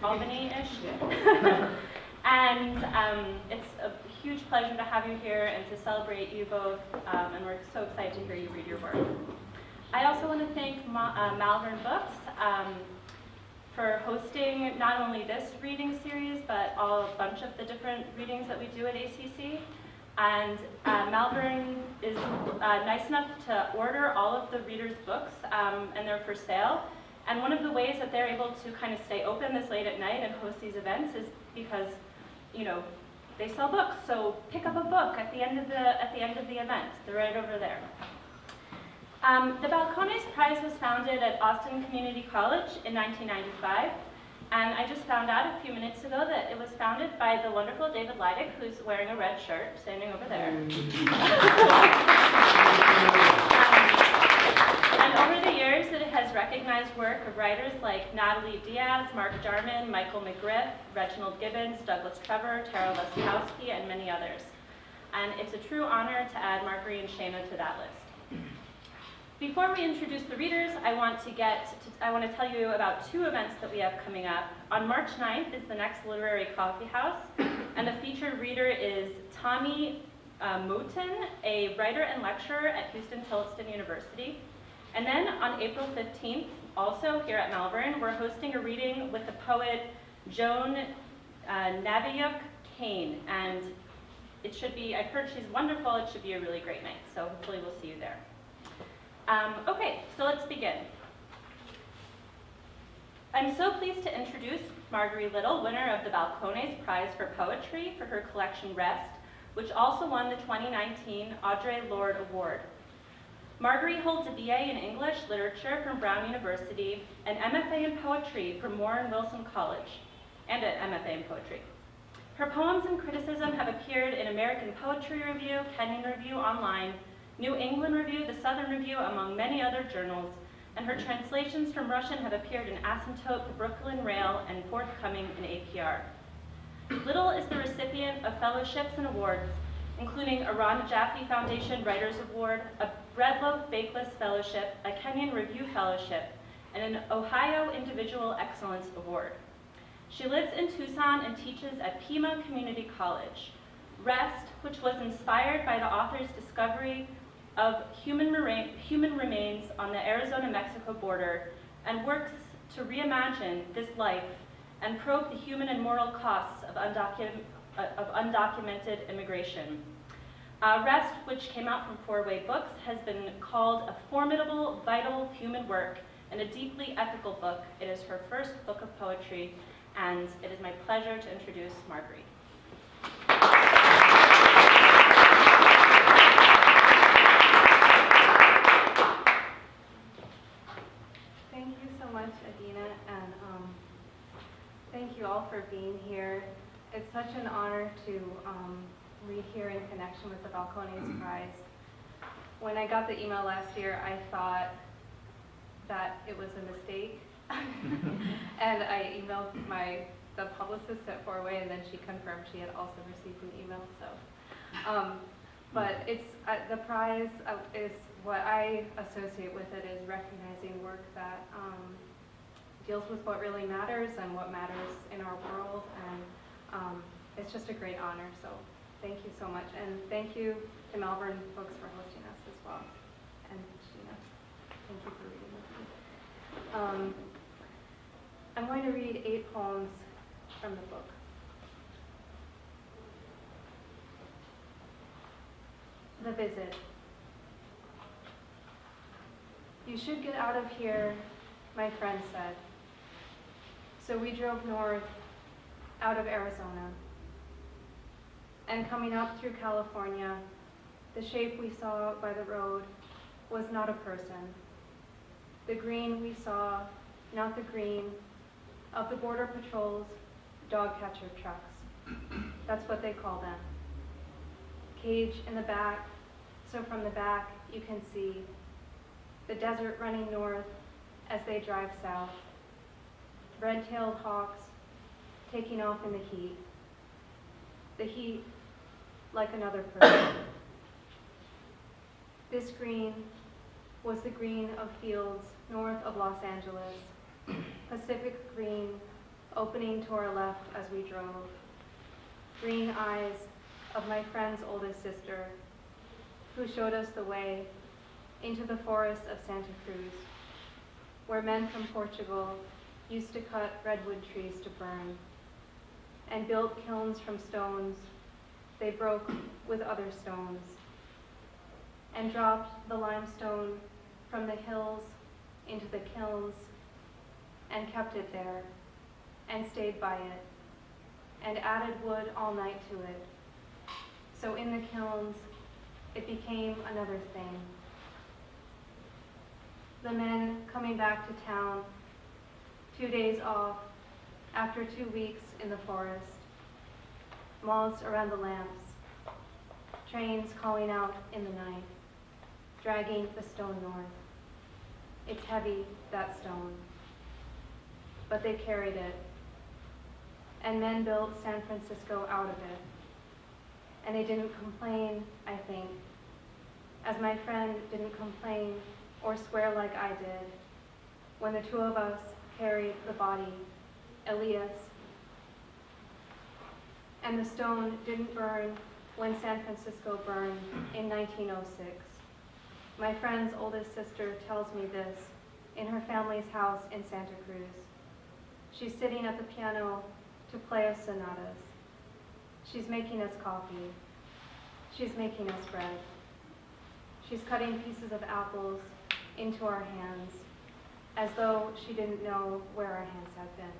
Albany-ish. And it's a huge pleasure to have you here and to celebrate you both, and we're so excited to hear you read your work. I also want to thank Malvern Books for hosting not only this reading series, but a bunch of the different readings that we do at ACC. And Malvern is nice enough to order all of the readers' books, and they're for sale. And one of the ways that they're able to kind of stay open this late at night and host these events is because, you know, they sell books. So pick up a book at the end of the event. They're right over there. The Balcones Prize was founded at Austin Community College in 1995. And I just found out a few minutes ago that it was founded by the wonderful David Leidick, who's wearing a red shirt, standing over there. And over the years, it has recognized work of writers like Natalie Diaz, Mark Jarman, Michael McGriff, Reginald Gibbons, Douglas Trevor, Tara Leskowski, and many others. And it's a true honor to add Margaree and Shana to that list. Before we introduce the readers, I want to tell you about two events that we have coming up. On March 9th is the next Literary Coffee House, and the featured reader is Tommy Moten, a writer and lecturer at Houston-Tillotson University. And then on April 15th, also here at Malvern, we're hosting a reading with the poet Joan Nabiuk Kane, and it should be, I've heard she's wonderful, it should be a really great night, so hopefully we'll see you there. Okay, so let's begin. I'm so pleased to introduce Margaree Little, winner of the Balcones Prize for Poetry for her collection Rest, which also won the 2019 Audre Lorde Award. Margaree holds a BA in English Literature from Brown University, an MFA in Poetry from Warren Wilson College, and an MFA in Poetry. Her poems and criticism have appeared in American Poetry Review, Kenyon Review Online, New England Review, the Southern Review, among many other journals, and her translations from Russian have appeared in Asymptote, the Brooklyn Rail, and forthcoming in APR. Little is the recipient of fellowships and awards, including a Rona Jaffe Foundation Writers Award, a Bread Loaf Bakeless Fellowship, a Kenyon Review Fellowship, and an Ohio Individual Excellence Award. She lives in Tucson and teaches at Pima Community College. Rest, which was inspired by the author's discovery of human remains on the Arizona-Mexico border, and works to reimagine this life and probe the human and moral costs of undocumented immigration. Rest, which came out from Four-Way Books, has been called a formidable, vital human work and a deeply ethical book. It is her first book of poetry, and it is my pleasure to introduce Margaree. Thank you so much, Adina, and thank you all for being here. It's such an honor to read here in connection with the Balcones Prize. When I got the email last year, I thought that it was a mistake, and I emailed the publicist at Four-Way, and then she confirmed she had also received an email. So, but it's the prize is what I associate with it is recognizing work that deals with what really matters and what matters in our world, and it's just a great honor. So thank you so much, and thank you to Malvern Books for hosting us as well, and Sheena, thank you for reading with me. I'm going to read 8 poems from the book. The Visit. You should get out of here, my friend said. So we drove north, out of Arizona. And coming up through California, the shape we saw by the road was not a person. The green we saw, not the green of the Border Patrol's dog catcher trucks. That's what they call them. Cage in the back, so from the back you can see the desert running north as they drive south. Red-tailed hawks taking off in the heat. The heat like another person. This green was the green of fields north of Los Angeles, Pacific green opening to our left as we drove. Green eyes of my friend's oldest sister, who showed us the way into the forest of Santa Cruz, where men from Portugal used to cut redwood trees to burn and built kilns from stones they broke with other stones and dropped the limestone from the hills into the kilns and kept it there and stayed by it and added wood all night to it. So in the kilns, it became another thing. The men coming back to town, 2 days off after 2 weeks in the forest, moths around the lamps, trains calling out in the night, dragging the stone north. It's heavy, that stone, but they carried it, and men built San Francisco out of it. And they didn't complain, I think, as my friend didn't complain or swear like I did when the two of us carried the body, Elias. And the stone didn't burn when San Francisco burned in 1906. My friend's oldest sister tells me this in her family's house in Santa Cruz. She's sitting at the piano to play us sonatas. She's making us coffee. She's making us bread. She's cutting pieces of apples into our hands as though she didn't know where our hands had been.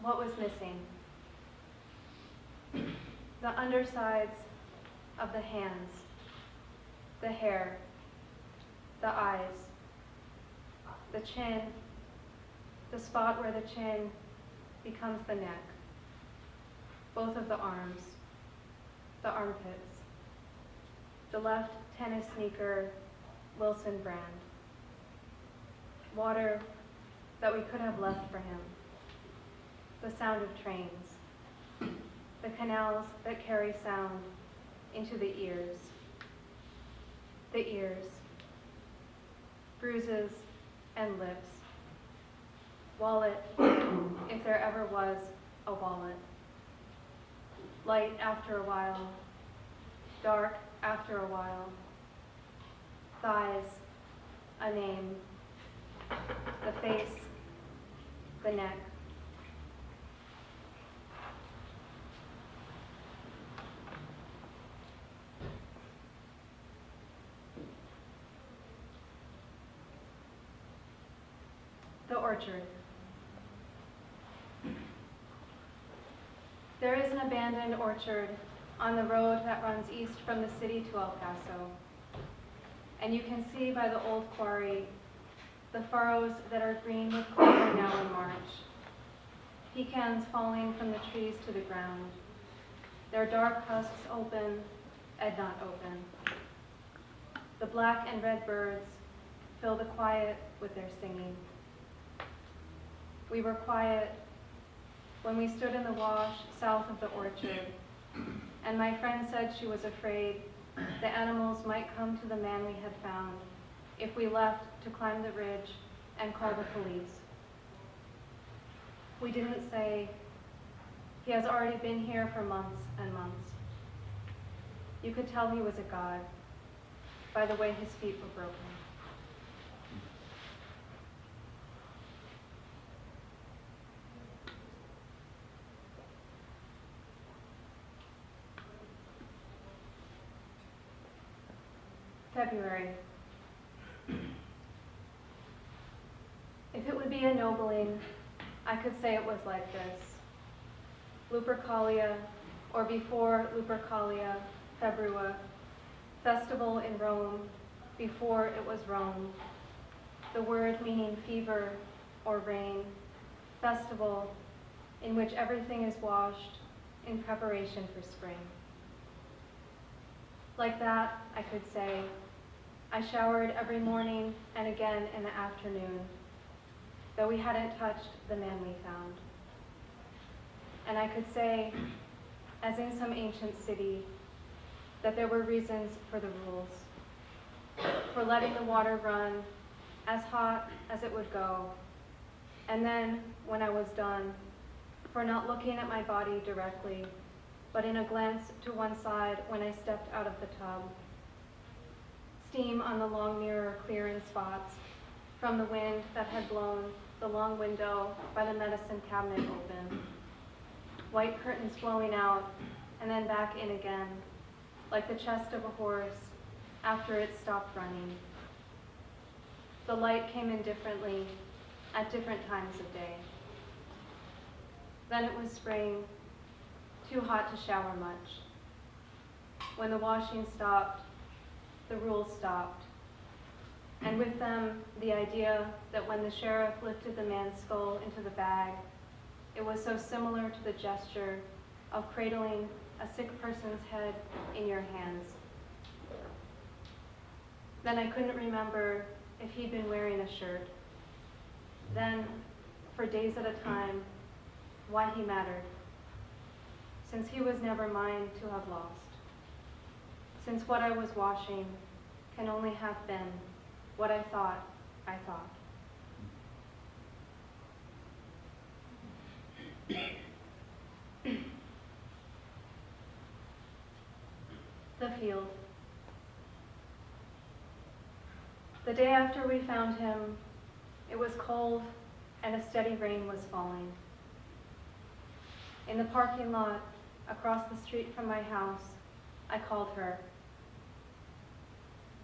What was missing? The undersides of the hands, the hair, the eyes, the chin, the spot where the chin becomes the neck, both of the arms, the armpits, the left tennis sneaker, Wilson brand, water that we could have left for him, the sound of trains, the canals that carry sound into the ears, bruises and lips, wallet, if there ever was a wallet, light after a while, dark after a while, thighs, a name, the face, the neck. The orchard. There is an abandoned orchard on the road that runs east from the city to El Paso. And you can see by the old quarry the furrows that are green with clover now in March. Pecans falling from the trees to the ground. Their dark husks open and not open. The black and red birds fill the quiet with their singing. We were quiet when we stood in the wash south of the orchard, and my friend said she was afraid the animals might come to the man we had found if we left to climb the ridge and call the police. We didn't say, he has already been here for months and months. You could tell he was a god by the way his feet were broken. February. If it would be ennobling, I could say it was like this. Lupercalia, or before Lupercalia, Februa, festival in Rome, before it was Rome. The word meaning fever or rain, festival in which everything is washed in preparation for spring. Like that, I could say, I showered every morning and again in the afternoon, though we hadn't touched the man we found. And I could say, as in some ancient city, that there were reasons for the rules, for letting the water run as hot as it would go, and then, when I was done, for not looking at my body directly, but in a glance to one side when I stepped out of the tub. Steam on the long mirror clear in spots from the wind that had blown the long window by the medicine cabinet open. White curtains blowing out and then back in again, like the chest of a horse after it stopped running. The light came in differently at different times of day. Then it was spring, too hot to shower much. When the washing stopped, the rules stopped, and with them the idea that when the sheriff lifted the man's skull into the bag, it was so similar to the gesture of cradling a sick person's head in your hands. Then I couldn't remember if he'd been wearing a shirt. Then, for days at a time, why he mattered, since he was never mine to have lost. Since what I was washing can only have been what I thought I thought. The field. The day after we found him, it was cold and a steady rain was falling. In the parking lot across the street from my house, I called her.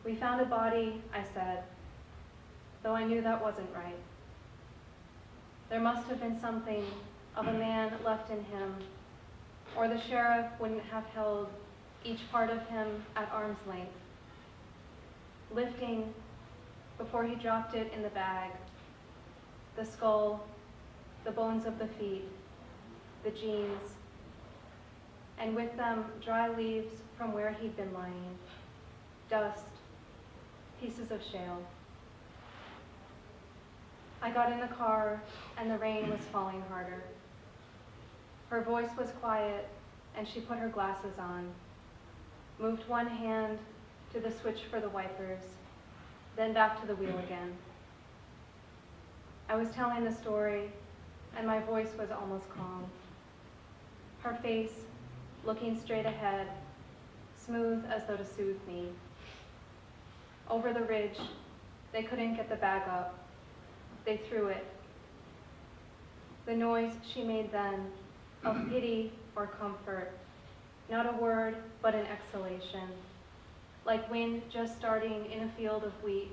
We found a body, I said, though I knew that wasn't right. There must have been something of a man left in him, or the sheriff wouldn't have held each part of him at arm's length, lifting, before he dropped it in the bag, the skull, the bones of the feet, the jeans, and with them dry leaves from where he'd been lying, dust, pieces of shale. I got in the car and the rain was falling harder. Her voice was quiet and she put her glasses on, moved one hand to the switch for the wipers, then back to the wheel again. I was telling the story and my voice was almost calm. Her face, looking straight ahead, smooth as though to soothe me. Over the ridge, they couldn't get the bag up. They threw it. The noise she made then, of pity or comfort, not a word, but an exhalation, like wind just starting in a field of wheat,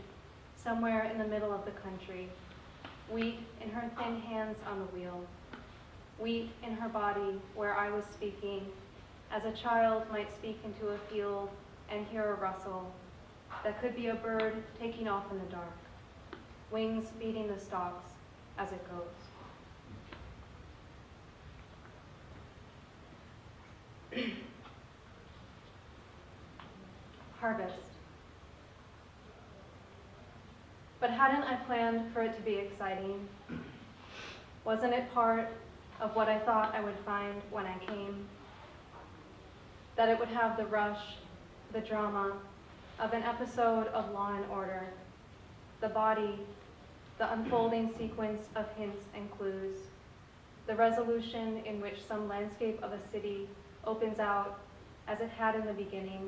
somewhere in the middle of the country. Wheat in her thin hands on the wheel. Wheat in her body where I was speaking, as a child might speak into a field and hear a rustle that could be a bird taking off in the dark, wings beating the stalks as it goes. Harvest. But hadn't I planned for it to be exciting? Wasn't it part of what I thought I would find when I came? That it would have the rush, the drama of an episode of Law and Order, the body, the unfolding sequence of hints and clues, the resolution in which some landscape of a city opens out as it had in the beginning.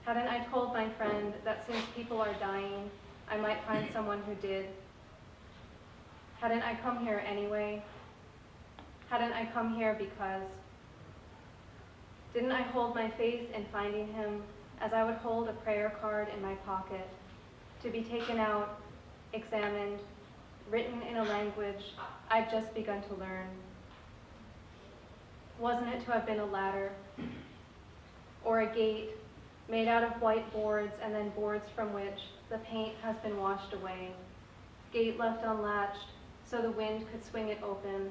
Hadn't I told my friend that since people are dying, I might find someone who did? Hadn't I come here anyway? Hadn't I come here because? Didn't I hold my faith in finding him as I would hold a prayer card in my pocket, to be taken out, examined, written in a language I'd just begun to learn? Wasn't it to have been a ladder, or a gate made out of white boards and then boards from which the paint has been washed away, gate left unlatched so the wind could swing it open,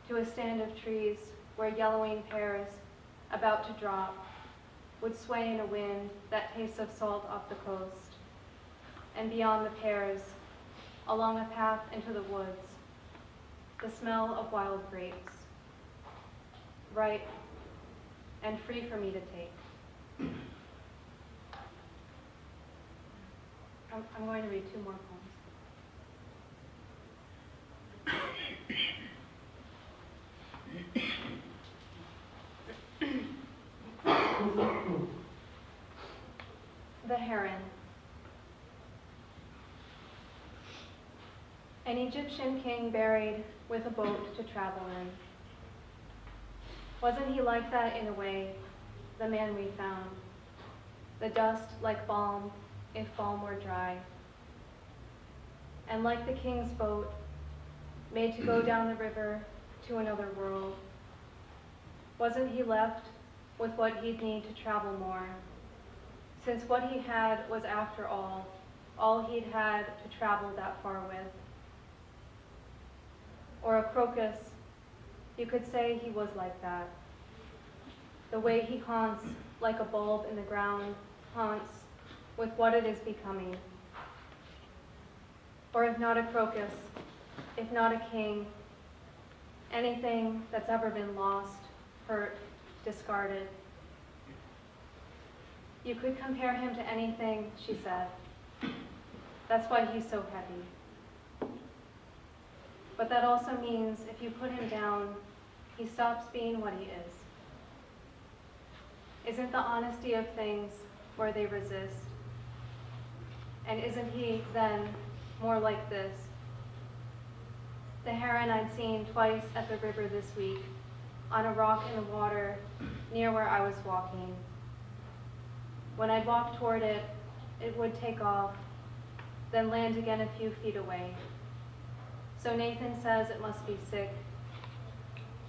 to a stand of trees where yellowing pears, about to drop, would sway in a wind that tastes of salt off the coast, and beyond the pears, along a path into the woods, the smell of wild grapes, ripe and free for me to take. I'm going to read 2 more poems. The Heron. An Egyptian king buried with a boat to travel in. Wasn't he like that in a way, the man we found? The dust like balm, if balm were dry. And like the king's boat, made to go down the river to another world. Wasn't he left with what he'd need to travel more, since what he had was, after all he'd had to travel that far with? Or a crocus, you could say he was like that. The way he haunts like a bulb in the ground, haunts with what it is becoming. Or if not a crocus, if not a king, anything that's ever been lost, hurt, discarded. You could compare him to anything, she said. That's why he's so heavy. But that also means if you put him down, he stops being what he is. Isn't the honesty of things where they resist? And isn't he then more like this? The heron I'd seen twice at the river this week, on a rock in the water near where I was walking. When I'd walk toward it, it would take off, then land again a few feet away. So Nathan says it must be sick,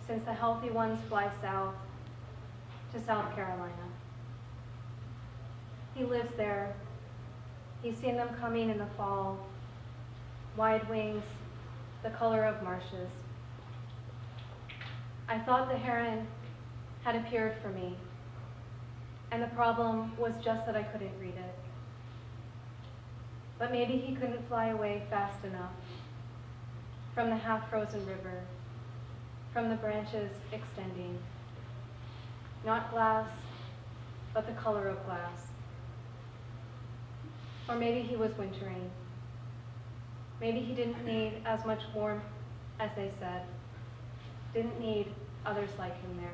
since the healthy ones fly south to South Carolina. He lives there. He's seen them coming in the fall, wide wings, the color of marshes. I thought the heron had appeared for me, and the problem was just that I couldn't read it. But maybe he couldn't fly away fast enough from the half-frozen river, from the branches extending. Not glass, but the color of glass. Or maybe he was wintering. Maybe he didn't need as much warmth as they said. Didn't need others like him there.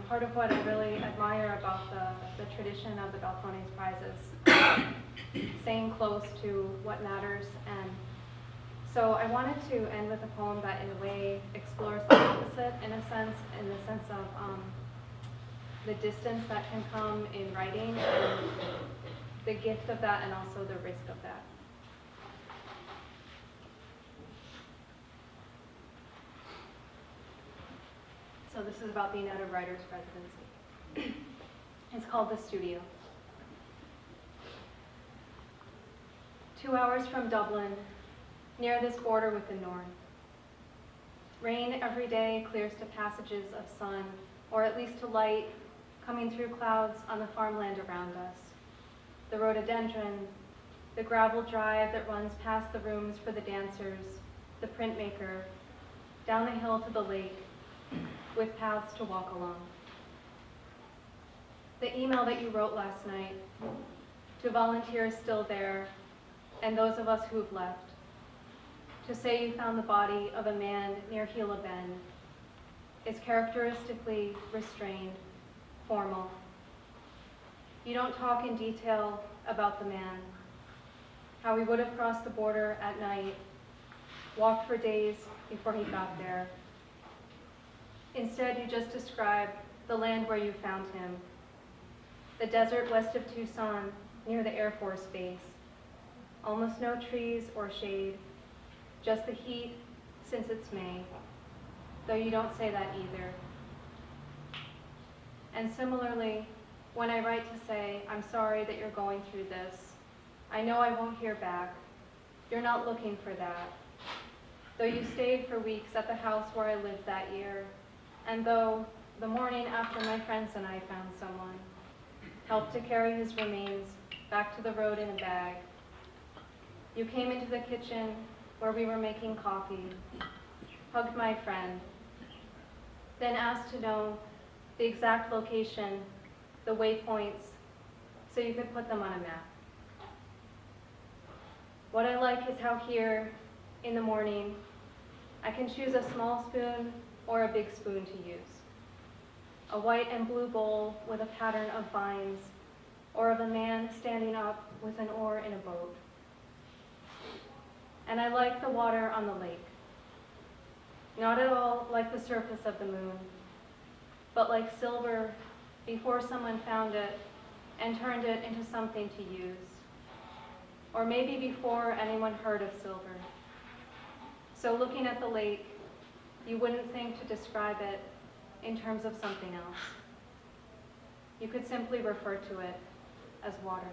Part of what I really admire about the tradition of the Balcones Prize is staying close to what matters. And so I wanted to end with a poem that in a way explores the opposite, in the sense of the distance that can come in writing, and the gift of that, and also the risk of that. So this is about being at a writer's residency. It's called The Studio. 2 hours from Dublin, near this border with the north. Rain every day clears to passages of sun, or at least to light, coming through clouds on the farmland around us. The rhododendron, the gravel drive that runs past the rooms for the dancers, the printmaker, down the hill to the lake, with paths to walk along. The email that you wrote last night, to volunteers still there, and those of us who've left, to say you found the body of a man near Gila Bend, is characteristically restrained, formal. You don't talk in detail about the man, how he would have crossed the border at night, walked for days before he got there. Instead, you just describe the land where you found him, the desert west of Tucson near the Air Force Base. Almost no trees or shade, just the heat since it's May, though you don't say that either. And similarly, when I write to say, I'm sorry that you're going through this, I know I won't hear back. You're not looking for that. Though you stayed for weeks at the house where I lived that year, and though the morning after my friends and I found someone, helped to carry his remains back to the road in a bag, you came into the kitchen where we were making coffee, hugged my friend, then asked to know the exact location, the waypoints, so you could put them on a map. What I like is how here, in the morning, I can choose a small spoon or a big spoon to use. A white and blue bowl with a pattern of vines, or of a man standing up with an oar in a boat. And I like the water on the lake. Not at all like the surface of the moon, but like silver before someone found it and turned it into something to use. Or maybe before anyone heard of silver. So looking at the lake, you wouldn't think to describe it in terms of something else. You could simply refer to it as water.